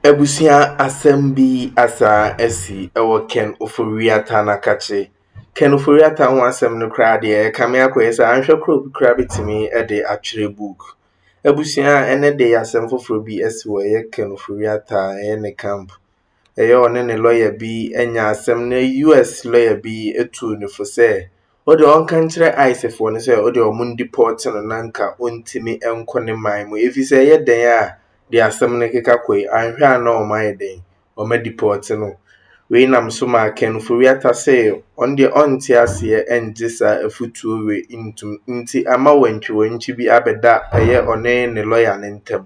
Ebusia assembly asa esi ewo Ken Ofori Atta na kache. Ken Ofori Atta ho asem no kra de kame akoyesa anhwe kro kra bitimi e de atwere book. Ebusia ene de asem foforo bi esi wo ye Ken Ofori Atta ne camp. Eyo one ne lawyer bi enya asem na US lawyer bi etu ne fo se o de on kan kire ICE ne se o de omundi port no nanka ontimi enko ne man mu efi se ye den a de asem ne keka koi anhwe ana o man den o ma deport no we nam so ma Ken Ofori Atta se on de onti ase engisa afutuo we intum nti ama wantwi bi abeda eye one ne lawyer ne ntem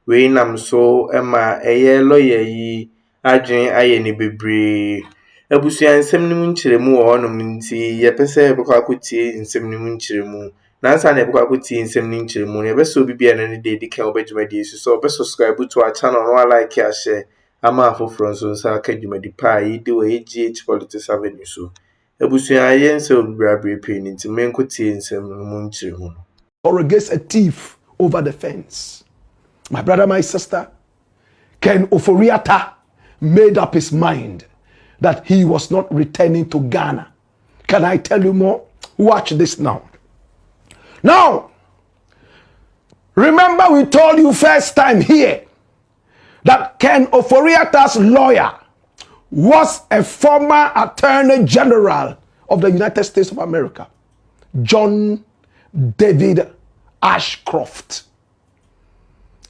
we nam so ema eye lawyer yi adwen aye ne bebre abusuan nsem ne mu nkyeremu wo honom nti ye pese ebekwa akotie nsem ne mu nkyeremu na nsa na ebekwa akotie nsem ne nkyeremu ne beso obi bia na ne de dikan obedwuma de su so be subscribe to our channel no like ya share ama afoforo nso nsa aka dwumadi pa yi de we GH Politics Avenue so abusuan ye nse obrabre pe ni nti menkotie nsem ne mu nkyeremu or against a thief over the fence. My brother, my sister, Ken Ofori Atta made up his mind that he was not returning to Ghana. Can I tell you more? Watch this now. Now, remember we told you first time here that Ken Ofori Atta's lawyer was a former Attorney General of the United States of America, John David Ashcroft.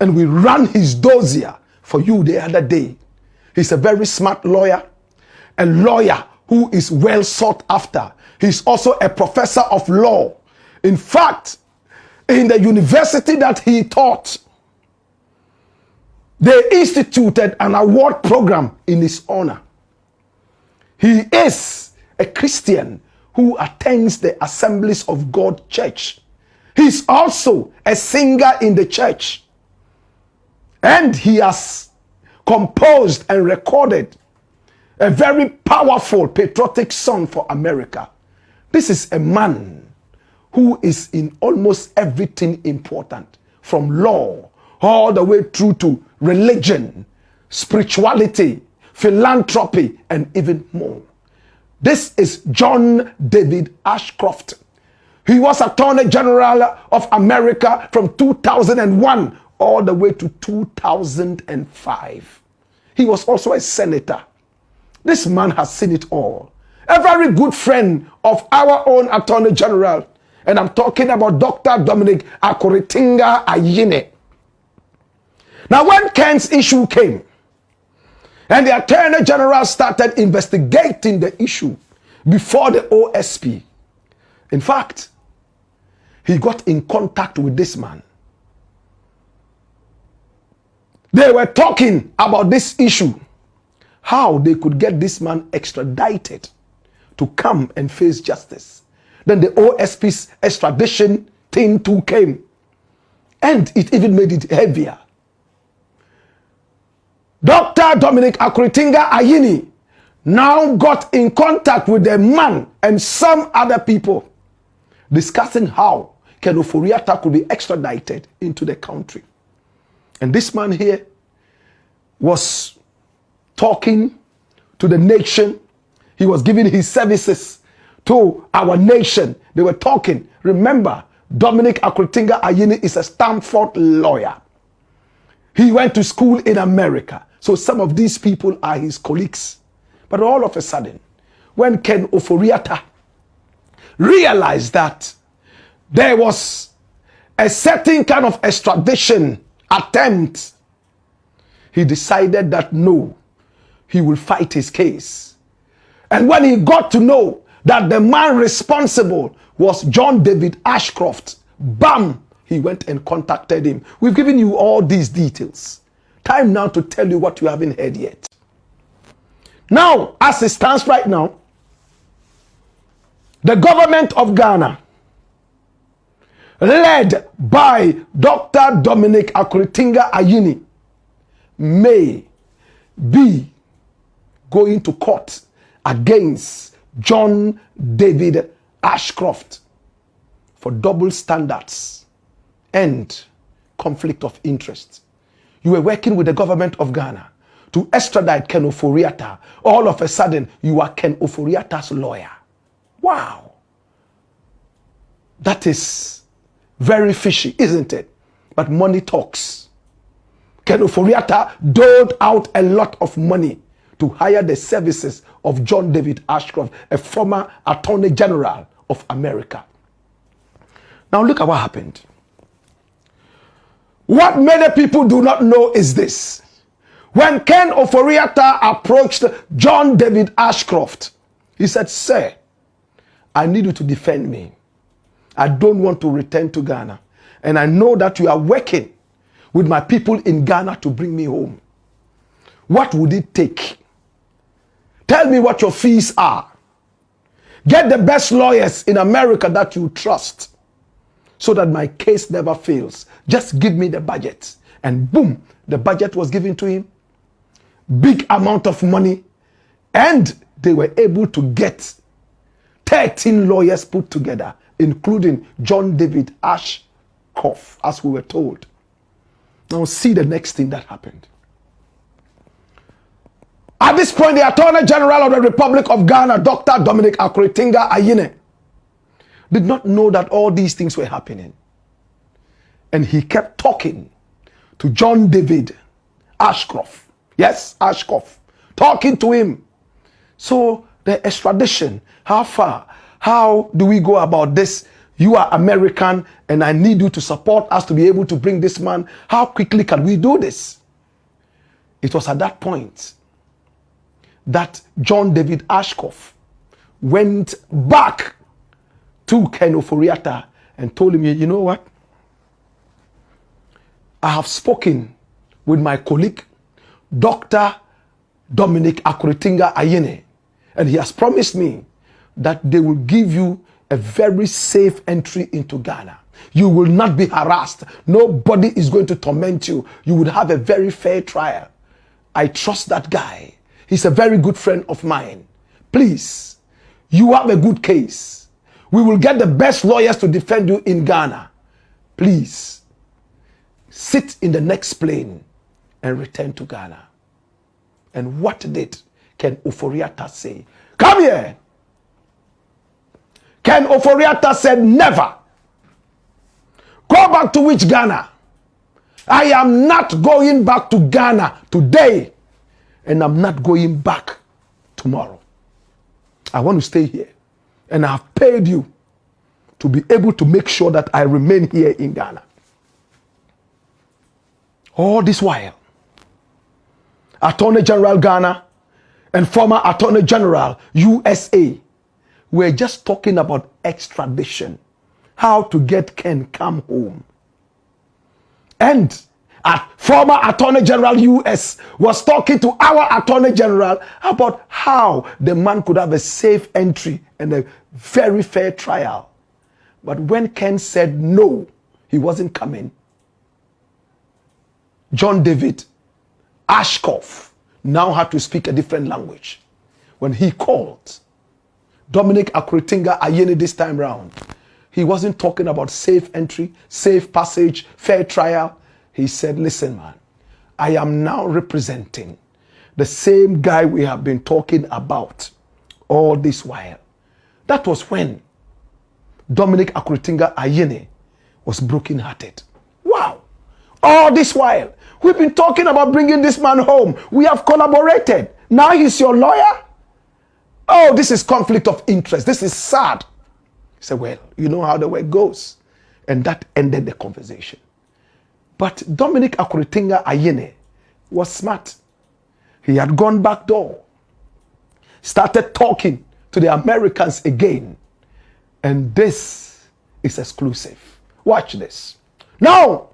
And we ran his dossier for you the other day. He's a very smart lawyer, a lawyer who is well sought after. He's also a professor of law. In fact, in the university that he taught, they instituted an award program in his honor. He is a Christian who attends the Assemblies of God Church. He's also a singer in the church. And he has composed and recorded a very powerful patriotic song for America. This is a man who is in almost everything important, from law all the way through to religion, spirituality, philanthropy, and even more. This is John David Ashcroft. He was Attorney General of America from 2001 all the way to 2005. He was also a senator. This man has seen it all. A very good friend of our own Attorney General. And I'm talking about Dr. Dominic Akuritinga Ayine. Now, when Ken's issue came, and the Attorney General started investigating the issue before the OSP, in fact, he got in contact with this man. They were talking about this issue, how they could get this man extradited to come and face justice. Then the OSP's extradition thing too came, and it even made it heavier. Dr. Dominic Akuritinga Ayine now got in contact with the man and some other people discussing how Ken Ofori Atta could be extradited into the country. And this man here was talking to the nation. He was giving his services to our nation. They were talking. Remember, Dominic Akuritinga Ayine is a Stanford lawyer. He went to school in America. So some of these people are his colleagues. But all of a sudden, when Ken Ofori Atta realized that there was a certain kind of extradition attempt, he decided that no, he will fight his case. And when he got to know that the man responsible was John David Ashcroft, bam, he went and contacted him. We've given you all these details. Time now to tell you what you haven't heard yet. Now, as it stands right now, the government of Ghana, led by Dr. Dominic Akuritinga Ayine, may be going to court against John David Ashcroft for double standards and conflict of interest. You were working with the government of Ghana to extradite Ken Ofori. All of a sudden, you are Ken Ofori's lawyer. Wow. That is very fishy, isn't it? But money talks. Ken Ofori doled out a lot of money to hire the services of John David Ashcroft, a former Attorney General of America. Now look at what happened. What many people do not know is this. When Ken Ofori approached John David Ashcroft, he said, "Sir, I need you to defend me. I don't want to return to Ghana. And I know that you are working with my people in Ghana to bring me home. What would it take? Tell me what your fees are. Get the best lawyers in America that you trust so that my case never fails. Just give me the budget." And boom, the budget was given to him. Big amount of money. And they were able to get 13 lawyers put together, including John David Ashcroft, as we were told. Now see the next thing that happened. At this point, the Attorney General of the Republic of Ghana, Dr. Dominic Akuritinga Ayine, did not know that all these things were happening. And he kept talking to John David Ashcroft. Yes, Ashcroft. Talking to him. So the extradition, how far? How do we go about this? You are American and I need you to support us to be able to bring this man. How quickly can we do this? It was at that point that John David Ashcroft went back to Ken Ofori and told him, "You know what? I have spoken with my colleague, Dr. Dominic Akuritinga Ayine, and he has promised me that they will give you a very safe entry into Ghana. You will not be harassed. Nobody is going to torment you. You would have a very fair trial. I trust that guy. He's a very good friend of mine. Please, you have a good case. We will get the best lawyers to defend you in Ghana. Please, sit in the next plane and return to Ghana." And what did Ken Ofori say? "Come here." Ken Ofori said, "Never. Go back to which Ghana? I am not going back to Ghana today. And I'm not going back tomorrow. I want to stay here. And I've paid you to be able to make sure that I remain here in Ghana." All this while, Attorney General Ghana and former Attorney General USA were just talking about extradition, how to get Ken come home. And former Attorney General US was talking to our Attorney General about how the man could have a safe entry and a very fair trial. But when Ken said no, he wasn't coming, John David Ashcroft now had to speak a different language. When he called Dominic Akuritinga Ayine this time round, he wasn't talking about safe entry, safe passage, fair trial. He said, "Listen, man, I am now representing the same guy we have been talking about all this while." That was when Dominic Akuritinga Ayine was brokenhearted. Wow. All this while, we've been talking about bringing this man home. We have collaborated. Now he's your lawyer? Oh, this is conflict of interest. This is sad. He said, "Well, you know how the way goes." And that ended the conversation. But Dominic Akuritinga Ayine was smart. He had gone back door, started talking to the Americans again. And this is exclusive. Watch this. Now,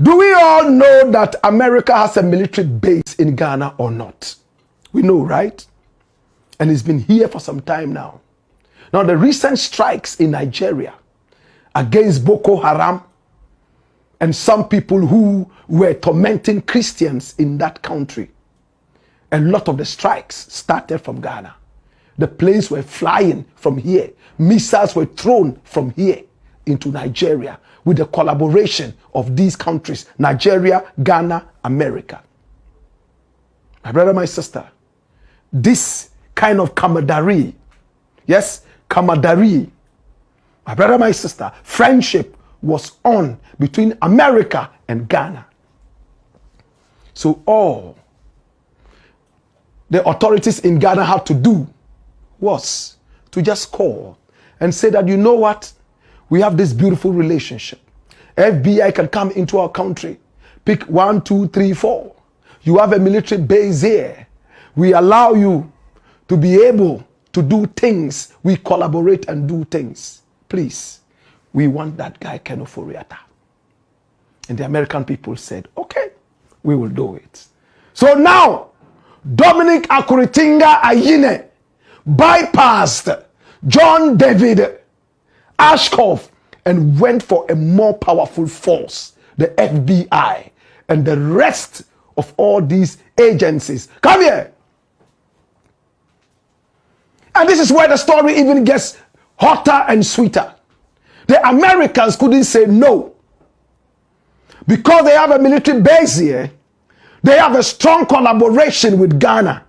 do we all know that America has a military base in Ghana or not? We know, right? And it's been here for some time now. Now, the recent strikes in Nigeria against Boko Haram and some people who were tormenting Christians in that country, a lot of the strikes started from Ghana. The planes were flying from here. Missiles were thrown from here. into Nigeria with the collaboration of these countries, Nigeria, Ghana, America. My brother, my sister, this kind of camaraderie, yes, camaraderie, my brother, my sister, friendship was on between America and Ghana. So all the authorities in Ghana had to do was to just call and say that, you know what, we have this beautiful relationship. FBI can come into our country, pick 1, 2, 3, 4. You have a military base here. We allow you to be able to do things. We collaborate and do things. Please, we want that guy, Ken Ofori Atta. And the American people said, okay, we will do it. So now, Dominic Akuritinga Ayine bypassed John David Ashcroft and went for a more powerful force, the FBI, and the rest of all these agencies. Come here. And this is where the story even gets hotter and sweeter. The Americans couldn't say no. Because they have a military base here, they have a strong collaboration with Ghana.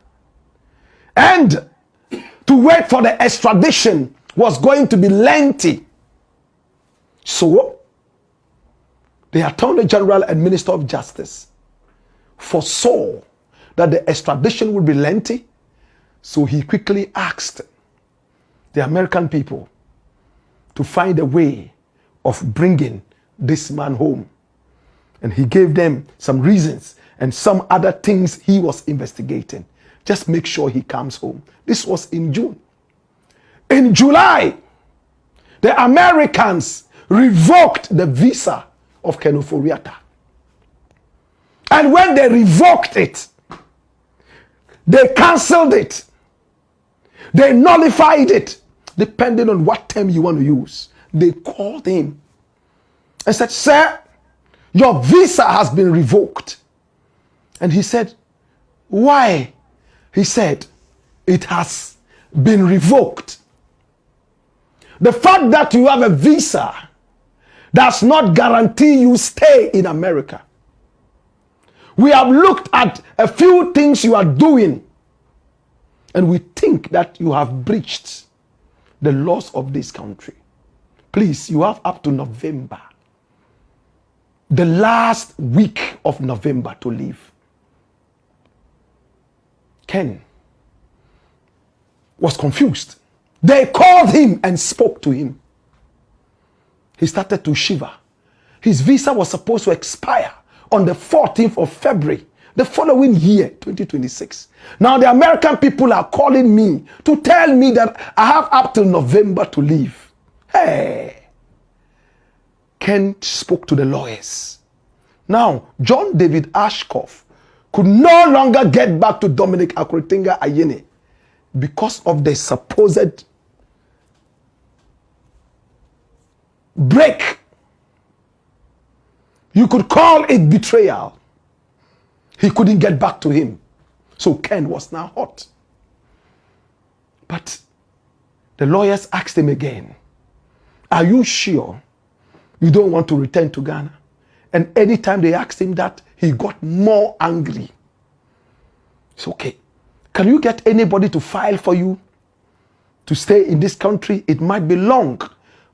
And to wait for the extradition was going to be lengthy. So, the Attorney General and Minister of Justice foresaw that the extradition would be lengthy. So he quickly asked the American people to find a way of bringing this man home. And he gave them some reasons and some other things he was investigating. Just make sure he comes home. This was in June. In July, the Americans revoked the visa of Ken Ofori Atta. And when they revoked it, they cancelled it. They nullified it, depending on what term you want to use. They called him and said, sir, your visa has been revoked. And he said, why? He said, it has been revoked. The fact that you have a visa does not guarantee you stay in America. We have looked at a few things you are doing, and we think that you have breached the laws of this country. Please, you have up to November, the last week of November, to leave. Ken was confused. They called him and spoke to him. He started to shiver. His visa was supposed to expire on the 14th of February, the following year, 2026. Now the American people are calling me to tell me that I have up till November to leave. Hey! Ken spoke to the lawyers. Now, John David Ashcroft could no longer get back to Dominic Akuritinga Ayine because of the supposed break. You could call it betrayal. He couldn't get back to him. So Ken was now hot. But the lawyers asked him again, are you sure you don't want to return to Ghana? And anytime they asked him that, he got more angry. It's okay. Can you get anybody to file for you to stay in this country? It might be long,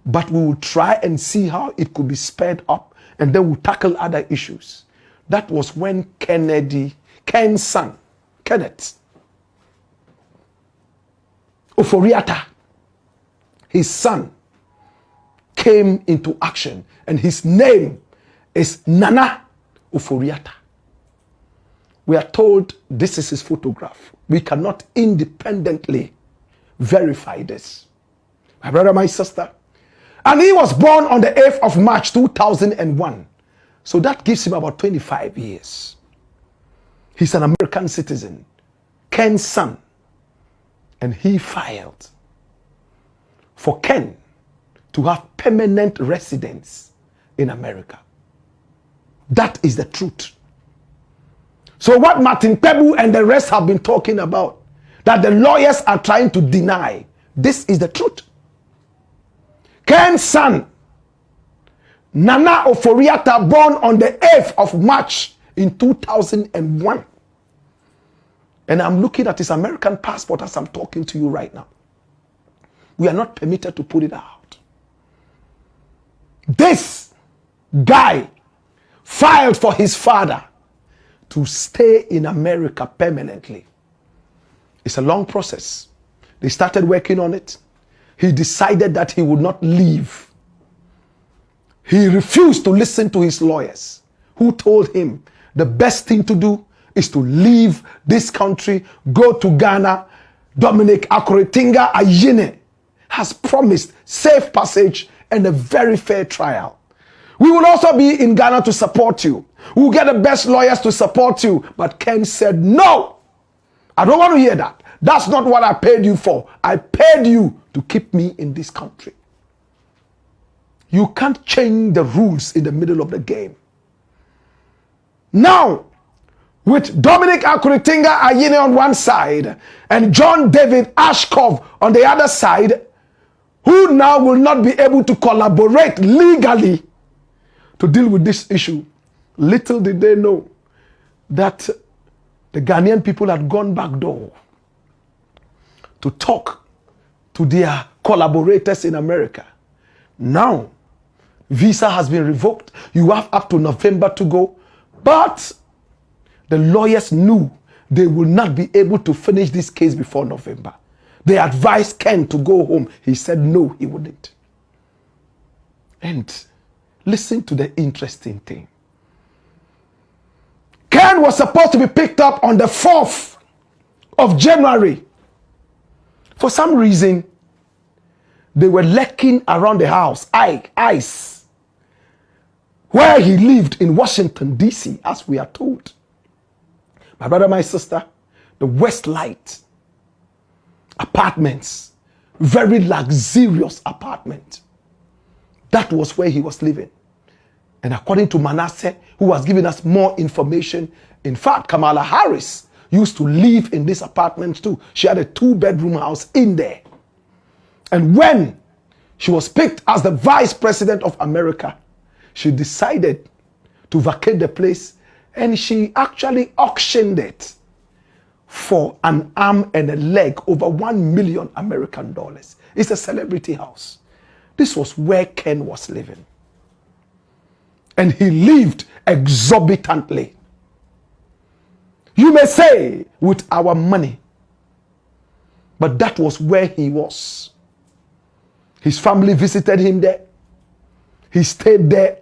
but we will try and see how it could be sped up, and then we'll tackle other issues. That was when Ken's son, Kenneth Ofori Atta, his son, came into action, and his name is Nana Ofori Atta. We are told this is his photograph. We cannot independently verify this. My brother, my sister. And he was born on the 8th of March 2001. So that gives him about 25 years. He's an American citizen, Ken's son. And he filed for Ken to have permanent residence in America. That is the truth. So what Martin Pebu and the rest have been talking about, that the lawyers are trying to deny, this is the truth. Ken's son Nana Ofori Atta, born on the 8th of March in 2001. And I'm looking at his American passport as I'm talking to you right now. We are not permitted to put it out. This guy filed for his father to stay in America permanently. It's a long process. They started working on it. He decided that he would not leave. He refused to listen to his lawyers, who told him the best thing to do is to leave this country, go to Ghana. Dominic Akuritinga Ayine has promised safe passage and a very fair trial. We will also be in Ghana to support you. We'll get the best lawyers to support you. But Ken said, no, I don't want to hear that. That's not what I paid you for. I paid you to keep me in this country. You can't change the rules in the middle of the game. Now, with Dominic Akuritinga Ayine on one side and John David Ashkov on the other side, who now will not be able to collaborate legally to deal with this issue. Little did they know that the Ghanaian people had gone back door to talk to their collaborators in America. Now, visa has been revoked. You have up to November to go. But the lawyers knew they will not be able to finish this case before November. They advised Ken to go home. He said no, he wouldn't. And listen to the interesting thing. Ken was supposed to be picked up on the 4th of January. For some reason, they were lurking around the house, ICE, where he lived in Washington, D.C., as we are told. My brother, my sister, the Westlight apartments, very luxurious apartment. That was where he was living. And according to Manasseh, who was giving us more information, in fact, Kamala Harris used to live in this apartment too. She had a 2-bedroom house in there. And when she was picked as the vice president of America, she decided to vacate the place, and she actually auctioned it for an arm and a leg over $1 million American dollars. It's a celebrity house. This was where Ken was living. And he lived exorbitantly. You may say, with our money. But that was where he was. His family visited him there. He stayed there.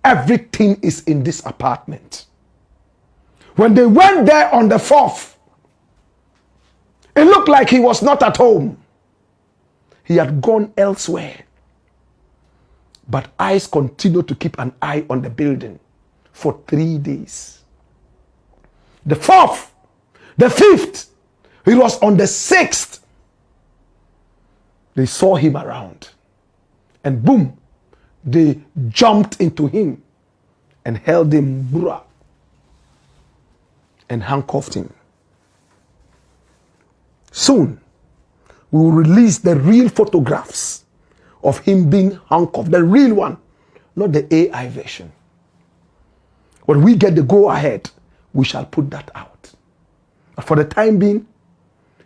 Everything is in this apartment. When they went there on the 4th, it looked like he was not at home. He had gone elsewhere. But ICE continued to keep an eye on the building for 3 days. The 4th, the 5th, it was on the 6th. They saw him around. And boom, they jumped into him and held him brah, and handcuffed him. Soon, we will release the real photographs of him being handcuffed, the real one, not the AI version. When we get the go-ahead, we shall put that out. But for the time being,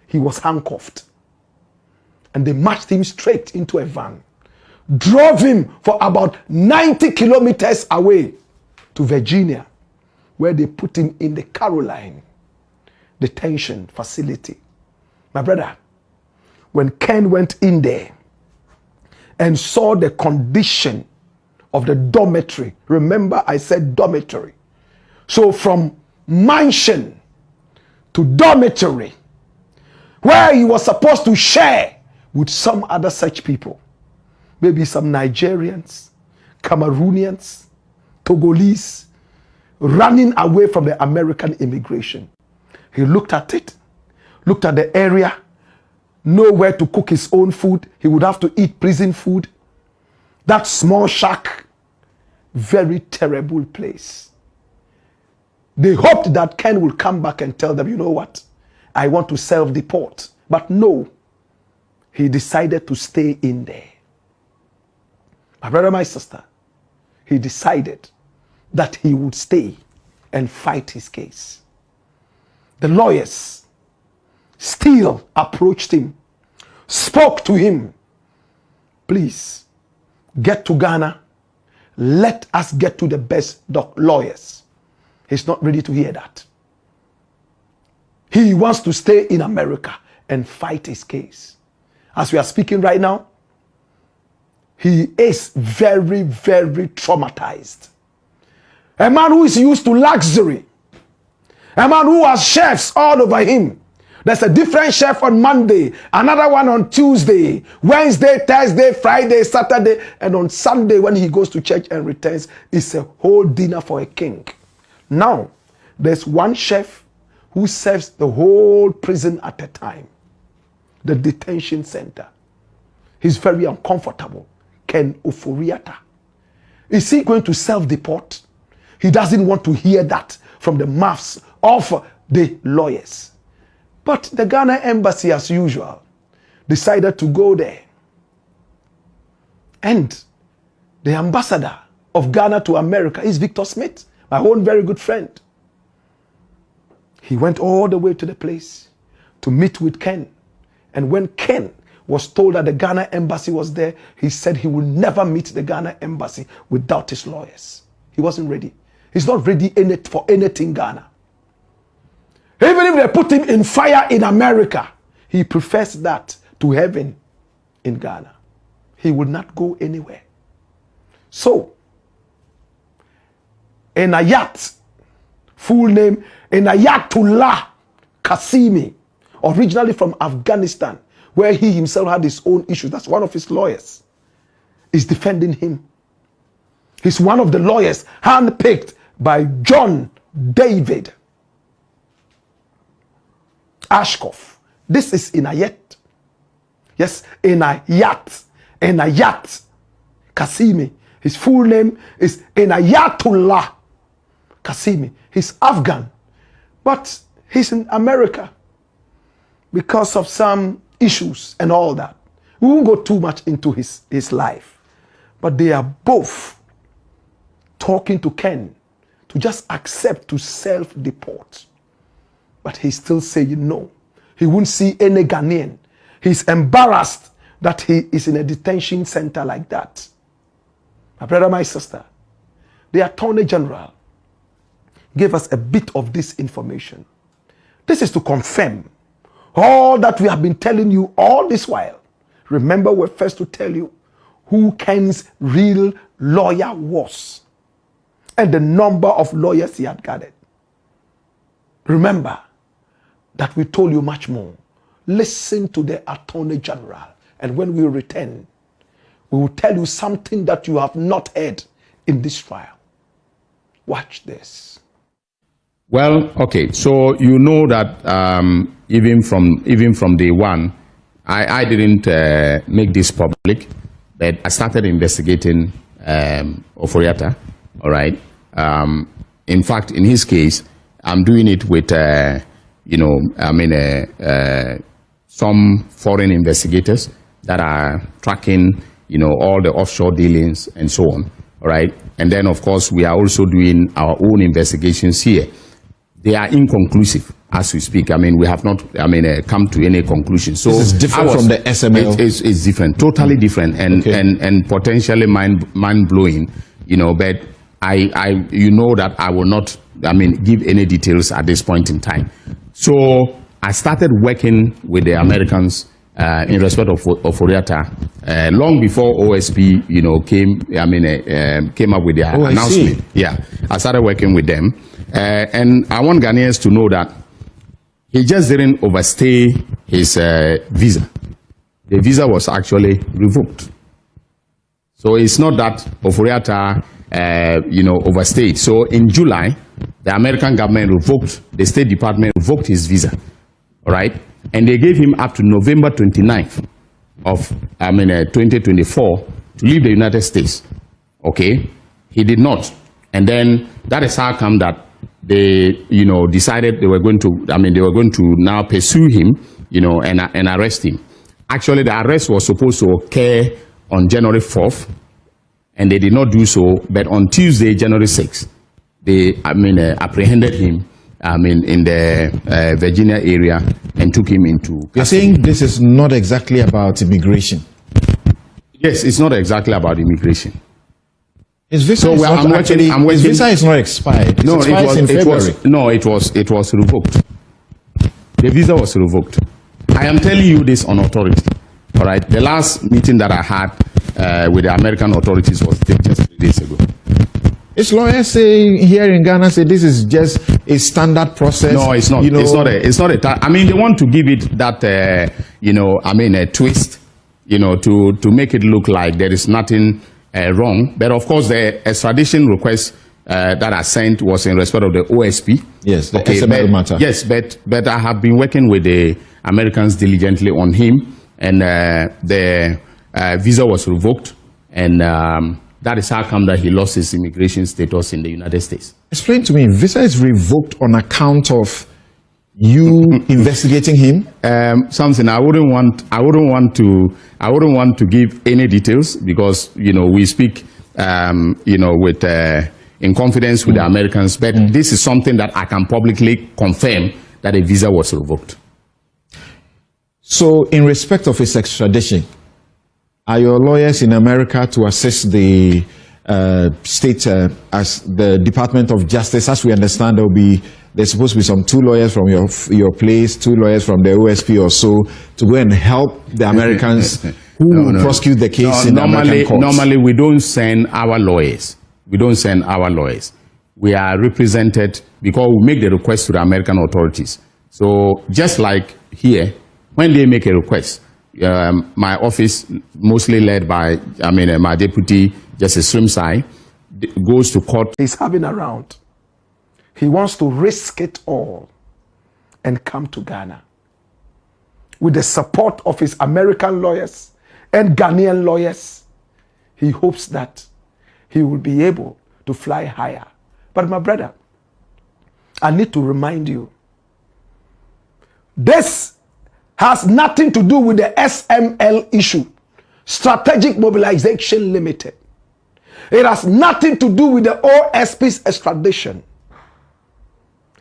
he was handcuffed. And they marched him straight into a van, drove him for about 90 kilometers away to Virginia, where they put him in the Caroline detention facility. My brother, when Ken went in there and saw the condition of the dormitory, remember I said dormitory. So from mansion to dormitory, where he was supposed to share with some other such people, maybe some Nigerians, Cameroonians, Togolese, running away from the American immigration. He looked at it, looked at the area, know where to cook his own food. He would have to eat prison food. That small shack, very terrible place. They hoped that Ken will come back and tell them, you know what, I want to self-deport. But no, he decided to stay in there. My brother, my sister, he decided that he would stay and fight his case. The lawyers still approached him, spoke to him. Please, get to Ghana. Let us get to the best lawyers. He's not ready to hear that. He wants to stay in America and fight his case. As we are speaking right now, he is very, very traumatized. A man who is used to luxury. A man who has chefs all over him. There's a different chef on Monday, another one on Tuesday, Wednesday, Thursday, Friday, Saturday, and on Sunday when he goes to church and returns, it's a whole dinner for a king. Now, there's one chef who serves the whole prison at a time, the detention center. He's very uncomfortable. Ken Ofori. Is he going to self-deport? He doesn't want to hear that from the mouths of the lawyers. But the Ghana embassy, as usual, decided to go there. And the ambassador of Ghana to America is Victor Smith, my own very good friend. He went all the way to the place to meet with Ken. And when Ken was told that the Ghana embassy was there, he said he would never meet the Ghana embassy without his lawyers. He wasn't ready. He's not ready for anything Ghana. Even if they put him in fire in America, he prefers that to heaven in Ghana. He would not go anywhere. So, Enayat, full name, Enayatullah Qasimi, originally from Afghanistan, where he himself had his own issues. That's one of his lawyers, is defending him. He's one of the lawyers handpicked by John David Ashkoff. This is Inayat. Yes, Enayat Qasimi. His full name is Enayatullah Qasimi. He's Afghan, but he's in America because of some issues and all that. We won't go too much into his life, but they are both talking to Ken to just accept to self-deport. But he's still saying no. He won't see any Ghanaian. He's embarrassed that he is in a detention center like that. My brother, my sister, the Attorney General gave us a bit of this information. This is to confirm all that we have been telling you all this while. Remember, we're first to tell you who Ken's real lawyer was and the number of lawyers he had gathered. Remember that we told you much more. Listen to the Attorney General, and when we return, we will tell you something that you have not heard in this trial. Watch this. Well, okay, so you know that even from day one, I didn't make this public, but I started investigating Ofori. All right. In fact, in his case, I'm doing it with some foreign investigators that are tracking all the offshore dealings and so on. All right. And then, of course, we are also doing our own investigations here. They are inconclusive as we speak. We have not, come to any conclusion. So this is different from the SML. It's different, totally different, and okay. and potentially mind blowing. But I that I will not, give any details at this point in time. So I started working with the Americans in respect of Ofori long before OSP, came up with their announcement. Yeah, I started working with them. And I want Ghanaians to know that he just didn't overstay his visa. The visa was actually revoked. So it's not that Ofori overstayed. So in July, the American government revoked, the State Department revoked his visa. All right? And they gave him up to November 29th of 2024 to leave the United States. Okay? He did not. And then that is how come that they, decided they were going to now pursue him, and arrest him. Actually, the arrest was supposed to occur on January 4th, and they did not do so. But on Tuesday, January 6th, they, apprehended him, in the Virginia area and took him into custody. You're saying this is not exactly about immigration? Yes, it's not exactly about immigration. His visa So is well, not I'm actually, working, his visa is not expired. It No, expires in February. it was revoked. The visa was revoked. I am telling you this on authority. All right. The last meeting that I had with the American authorities was just 3 days ago. His lawyers say here in Ghana say this is just a standard process. No, it's not. It's not a. I mean, they want to give it that a twist, to make it look like there is nothing wrong. But of course, the extradition request that I sent was in respect of the OSP. Yes, the SML matter. Yes, but I have been working with the Americans diligently on him, and the visa was revoked, and that is how come that he lost his immigration status in the United States. Explain to me, visa is revoked on account of you investigating him? Something I wouldn't want to give any details, because we speak with in confidence with the Americans, but this is something that I can publicly confirm, that a visa was revoked. So in respect of his extradition, are your lawyers in America to assist the state as the Department of Justice? As we understand, there's supposed to be some 2 lawyers from your place, 2 lawyers from the OSP or so, to go and help the Americans who prosecute the case in the American courts. Normally, we don't send our lawyers. We don't send our lawyers. We are represented because we make the request to the American authorities. So just like here, when they make a request, my office, mostly led by, my deputy, Justice Srimsai, goes to court. He's having a round. He wants to risk it all and come to Ghana. With the support of his American lawyers and Ghanaian lawyers, he hopes that he will be able to fly higher. But my brother, I need to remind you, this has nothing to do with the SML issue, Strategic Mobilization Limited. It has nothing to do with the OSP's extradition.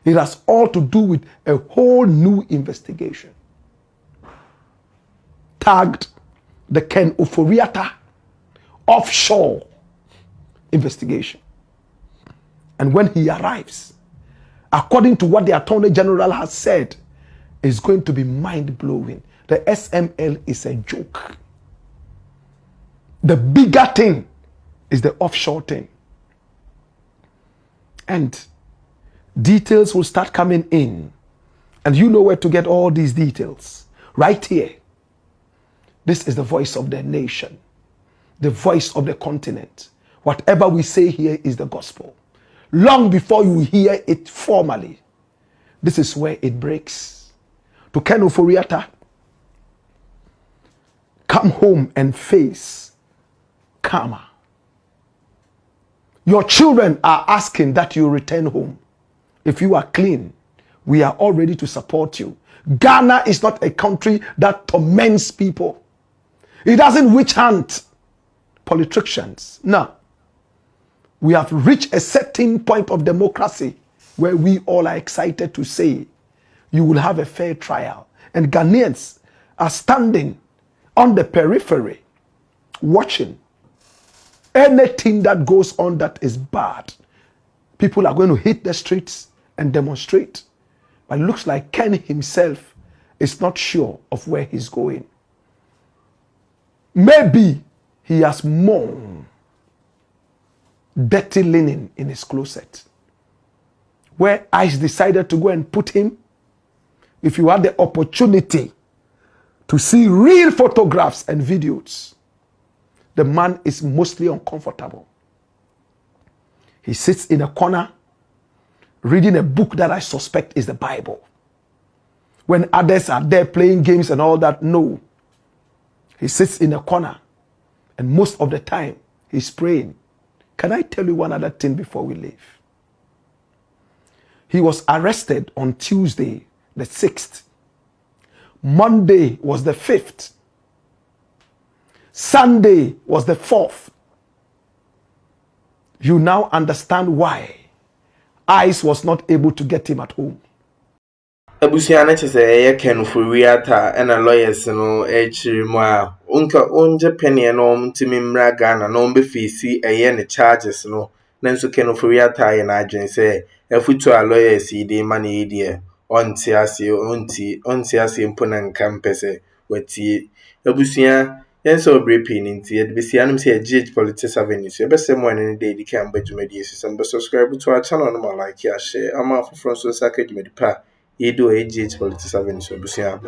It has all to do with a whole new investigation tagged the Ken Ofori offshore investigation. And when he arrives, according to what the Attorney General has said, is going to be mind-blowing. The SML is a joke. The bigger thing is the offshore thing. And details will start coming in. And you know where to get all these details. Right here. This is the voice of the nation. The voice of the continent. Whatever we say here is the gospel. Long before you hear it formally, this is where it breaks. To Ken Ofori, come home and face karma. Your children are asking that you return home. If you are clean, we are all ready to support you. Ghana is not a country that torments people. It doesn't witch hunt politicians. No. We have reached a certain point of democracy where we all are excited to say you will have a fair trial. And Ghanaians are standing on the periphery, watching anything that goes on that is bad. People are going to hit the streets and demonstrate. But it looks like Ken himself is not sure of where he's going. Maybe he has more dirty linen in his closet. Where ICE decided to go and put him, if you had the opportunity to see real photographs and videos, the man is mostly uncomfortable. He sits in a corner reading a book that I suspect is the Bible. When others are there playing games and all that, no. He sits in a corner and most of the time he's praying. Can I tell you one other thing before we leave? He was arrested on Tuesday, the 6th. Monday was the 5th. Sunday was the 4th. You now understand why ICE was not able to get him at home. Abusua na chese eye Ken Ofori Atta ena lawyers no chiri mu a unka onje penny no mtimi mra Ghana no mbe fisi eye ne charges no nanso Ken Ofori Atta ye na adwen se afutu a lawyers yi de ma na yi de onti ase mpo na nka mpese watie abusua yenso obrepi ni nti edbisi anum se GH Politics Avenue so ebese mo ne de di kan badwumadi so some subscribe to our channel no like share ama for so sakadwumadi pa Addo GH Politics Avenue so busia.